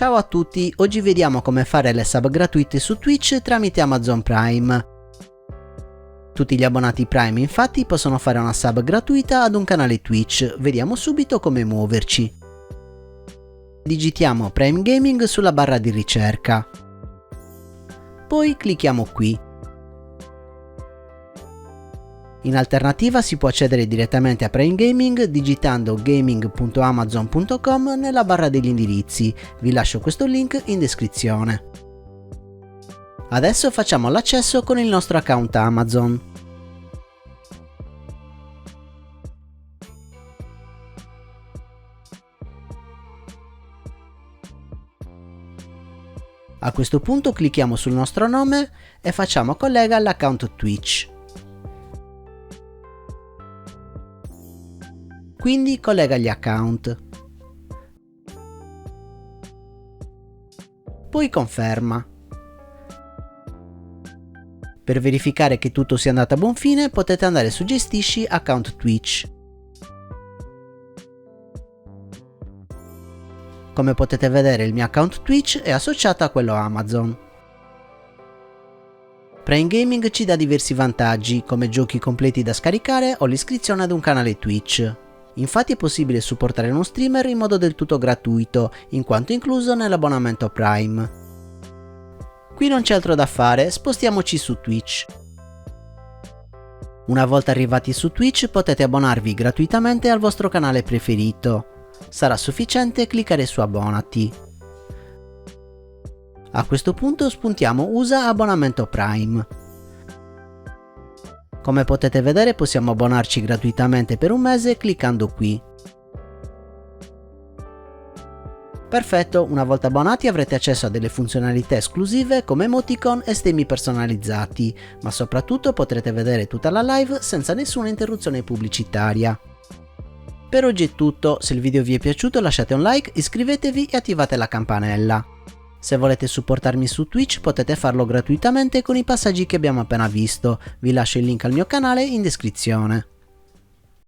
Ciao a tutti, oggi vediamo come fare le sub gratuite su Twitch tramite Amazon Prime. Tutti gli abbonati Prime infatti possono fare una sub gratuita ad un canale Twitch, vediamo subito come muoverci. Digitiamo Prime Gaming sulla barra di ricerca. Poi clicchiamo qui. In alternativa si può accedere direttamente a Prime Gaming digitando gaming.amazon.com nella barra degli indirizzi, vi lascio questo link in descrizione. Adesso facciamo l'accesso con il nostro account Amazon. A questo punto clicchiamo sul nostro nome e facciamo collega all'account Twitch. Quindi collega gli account. Poi conferma. Per verificare che tutto sia andato a buon fine potete andare su Gestisci account Twitch. Come potete vedere il mio account Twitch è associato a quello Amazon. Prime Gaming ci dà diversi vantaggi come giochi completi da scaricare o l'iscrizione ad un canale Twitch. Infatti è possibile supportare uno streamer in modo del tutto gratuito, in quanto incluso nell'abbonamento Prime. Qui non c'è altro da fare, spostiamoci su Twitch. Una volta arrivati su Twitch potete abbonarvi gratuitamente al vostro canale preferito. Sarà sufficiente cliccare su Abbonati. A questo punto spuntiamo Usa abbonamento Prime. Come potete vedere possiamo abbonarci gratuitamente per un mese cliccando qui. Perfetto, una volta abbonati avrete accesso a delle funzionalità esclusive come emoticon e stemmi personalizzati, ma soprattutto potrete vedere tutta la live senza nessuna interruzione pubblicitaria. Per oggi è tutto, se il video vi è piaciuto lasciate un like, iscrivetevi e attivate la campanella. Se volete supportarmi su Twitch potete farlo gratuitamente con i passaggi che abbiamo appena visto, vi lascio il link al mio canale in descrizione.